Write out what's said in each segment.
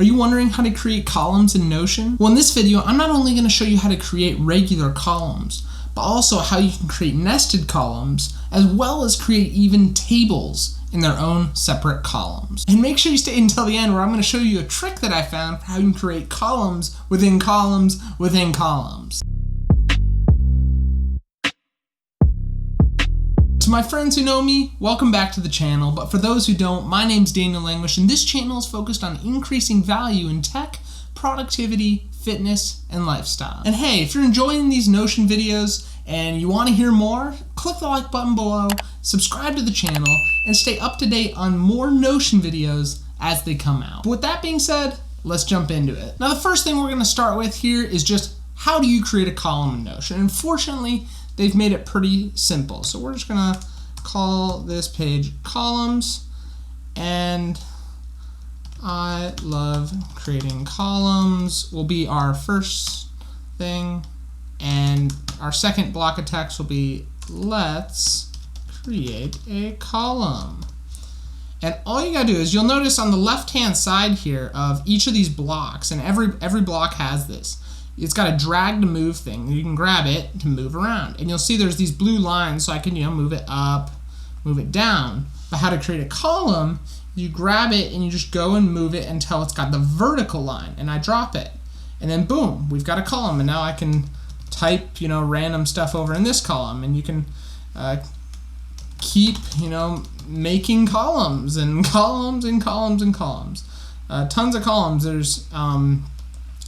Are you wondering how to create columns in Notion? Well, in this video, I'm not only going to show you how to create regular columns, but also how you can create nested columns, as well as create even tables in their own separate columns. And make sure you stay until the end, where I'm going to show you a trick that I found for how you can create columns within columns within columns. To my friends who know me, welcome back to the channel, but for those who don't, my name's Daniel Languish, and this channel is focused on increasing value in tech, productivity, fitness, and lifestyle. And hey, if you're enjoying these Notion videos and you want to hear more, click the like button below, subscribe to the channel, and stay up to date on more Notion videos as they come out. But with that being said, let's jump into it. Now, the first thing we're going to start with here is just how do you create a column in Notion? And fortunately, they've made it pretty simple. So we're just gonna call this page columns, and I love creating columns will be our first thing, and our second block of text will be let's create a column. And all you gotta do is, you'll notice on the left hand side here of each of these blocks, and every block has this, it's got a drag to move thing. You can grab it to move around. And you'll see there's these blue lines, so I can move it up, move it down. But how to create a column, you grab it and you just go and move it until it's got the vertical line, and I drop it. And then boom, we've got a column, and now I can type random stuff over in this column, and you can keep making columns and columns and columns and columns. Tons of columns. There's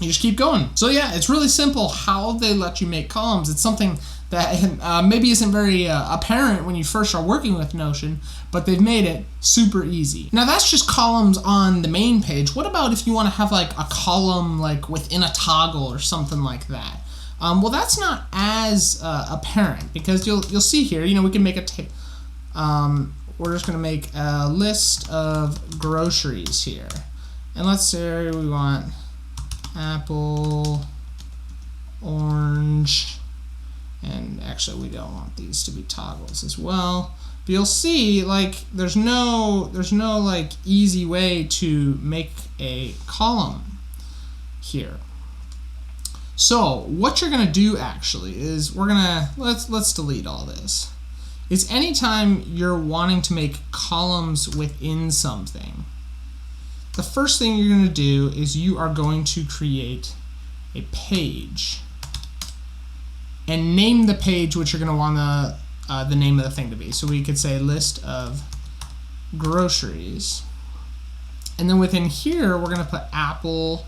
you just keep going. So yeah, it's really simple how they let you make columns. It's something that maybe isn't very apparent when you first are working with Notion, but they've made it super easy. Now that's just columns on the main page. What about if you want to have like a column like within a toggle or something like that? Well, that's not as apparent, because you'll see here, we can make we're just gonna make a list of groceries here. And let's say we want apple, orange, and actually we don't want these to be toggles as well. But you'll see there's no like easy way to make a column here. So what you're gonna do actually is let's delete all this. Is anytime you're wanting to make columns within something, the first thing you're going to do is you are going to create a page and name the page which you're going to want the name of the thing to be. So we could say list of groceries, and then within here we're going to put apple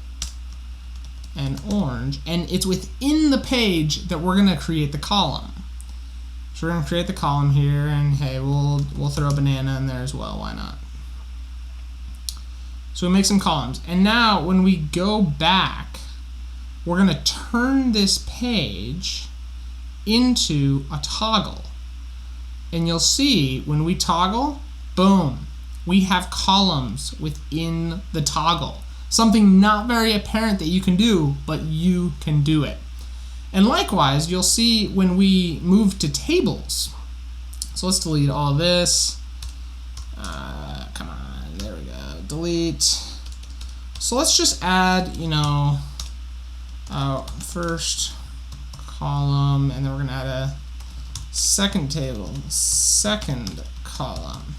and orange, and it's within the page that we're going to create the column. So we're going to create the column here, and hey, we'll throw a banana in there as well, why not? So we make some columns, and now when we go back, we're going to turn this page into a toggle. And you'll see when we toggle, boom, we have columns within the toggle. Something not very apparent that you can do, but you can do it. And likewise, you'll see when we move to tables. So let's delete all this. Come on, there we go. Delete. So let's just add, first column, and then we're gonna add a second table, second column.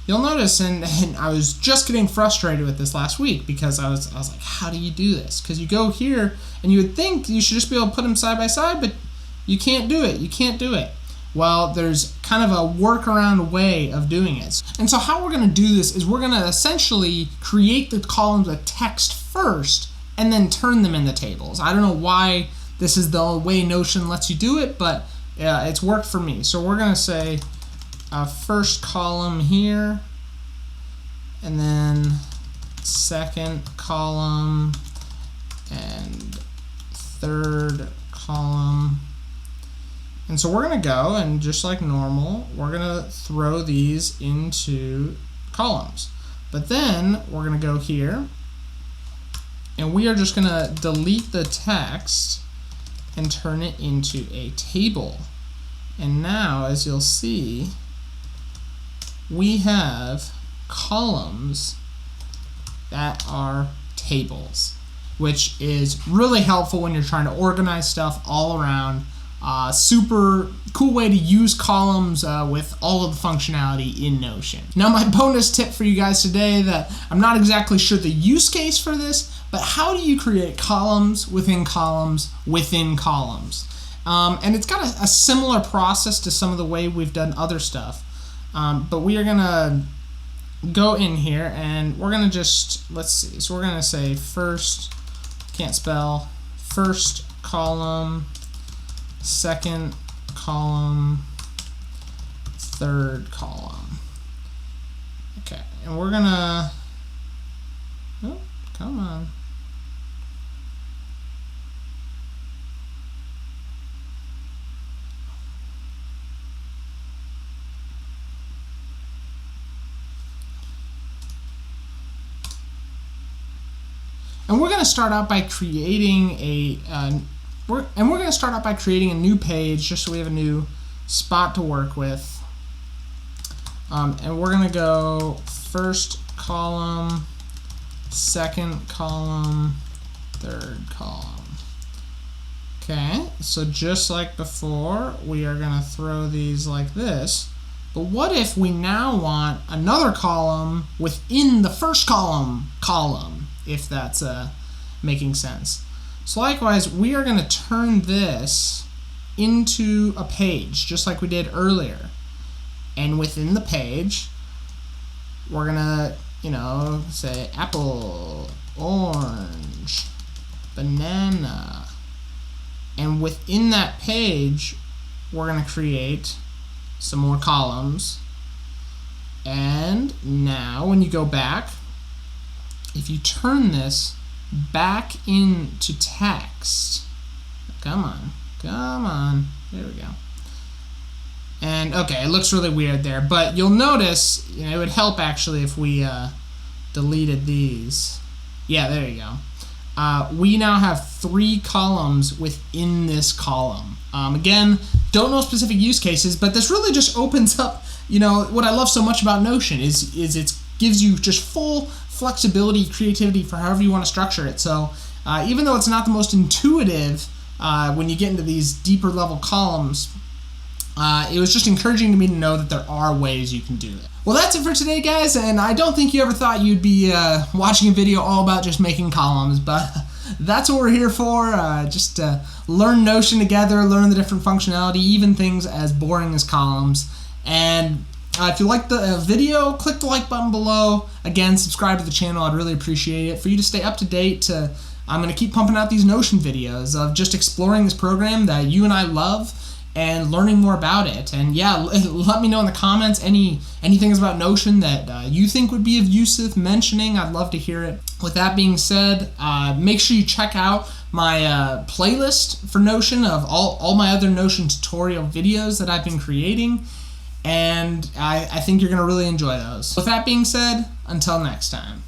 You'll notice, and I was just getting frustrated with this last week, because I was like, how do you do this? Because you go here, and you would think you should just be able to put them side by side, but you can't do it. You can't do it. Well, there's kind of a workaround way of doing it. And so how we're going to do this is we're going to essentially create the columns of text first and then turn them into tables. I don't know why this is the way Notion lets you do it, but it's worked for me. So we're going to say first column here, and then second column, and third column. And so we're going to go, and just like normal, we're going to throw these into columns. But then we're going to go here, and we are just going to delete the text and turn it into a table. And now, as you'll see, we have columns that are tables, which is really helpful when you're trying to organize stuff all around. Super cool way to use columns with all of the functionality in Notion. Now, my bonus tip for you guys today, that I'm not exactly sure the use case for this, but how do you create columns within columns within columns? And it's got a similar process to some of the way we've done other stuff. But we are gonna go in here and we're gonna just, let's see, so we're gonna say first, can't spell, first column, second column, third column. Okay, and we're gonna, oh, come on. And we're going to start out by creating a new page, just so we have a new spot to work with. And we're going to go first column, second column, third column. Okay, so just like before, we are going to throw these like this. But what if we now want another column within the first column, if that's making sense? So likewise, we are going to turn this into a page, just like we did earlier. And within the page, we're going to, say apple, orange, banana. And within that page, we're going to create some more columns. And now when you go back, if you turn this back into text, come on, there we go. And okay, it looks really weird there, but you'll notice, it would help actually if we deleted these. Yeah, there you go. We now have 3 columns within this column. Again, don't know specific use cases, but this really just opens up, what I love so much about Notion is it gives you just full flexibility, creativity for however you want to structure it. So even though it's not the most intuitive when you get into these deeper level columns, it was just encouraging to me to know that there are ways you can do it. Well, that's it for today, guys, and I don't think you ever thought you'd be watching a video all about just making columns, but that's what we're here for, just to learn Notion together, learn the different functionality, even things as boring as columns. And if you liked the video, click the like button below. Again, subscribe to the channel. I'd really appreciate it. For you to stay up to date, I'm going to keep pumping out these Notion videos of just exploring this program that you and I love and learning more about it. And yeah, let me know in the comments anything about Notion that you think would be of use of mentioning. I'd love to hear it. With that being said, make sure you check out my playlist for Notion of all my other Notion tutorial videos that I've been creating. And I think you're going to really enjoy those. With that being said, until next time.